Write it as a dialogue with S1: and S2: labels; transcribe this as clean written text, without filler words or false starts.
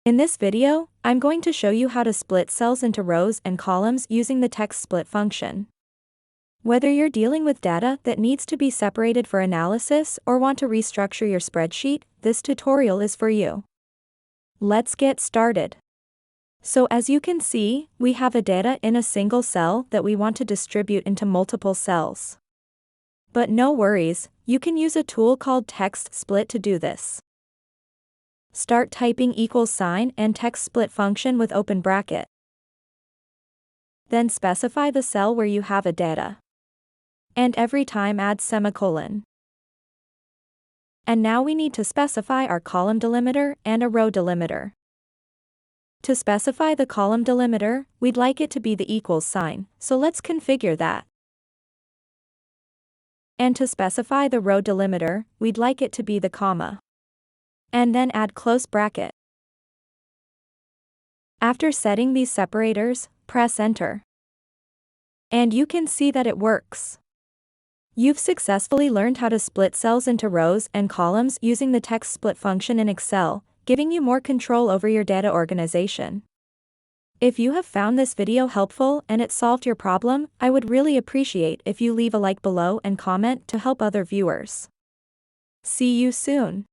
S1: In this video, I'm going to show you how to split cells into rows and columns using the TEXTSPLIT function. Whether you're dealing with data that needs to be separated for analysis or want to restructure your spreadsheet, this tutorial is for you. Let's get started. So as you can see, we have a data in a single cell that we want to distribute into multiple cells. But no worries, you can use a tool called TEXTSPLIT to do this. Start typing =sign and TEXTSPLIT function with open bracket. Then specify the cell where you have a data. And every time add semicolon. And now we need to specify our column delimiter and a row delimiter. To specify the column delimiter, we'd like it to be the equals sign, so let's configure that. And to specify the row delimiter, we'd like it to be the comma. And then add close bracket. After setting these separators, press enter. And you can see that it works. You've successfully learned how to split cells into rows and columns using the TEXTSPLIT function in Excel, giving you more control over your data organization. If you have found this video helpful and it solved your problem, I would really appreciate if you leave a like below and comment to help other viewers. See you soon.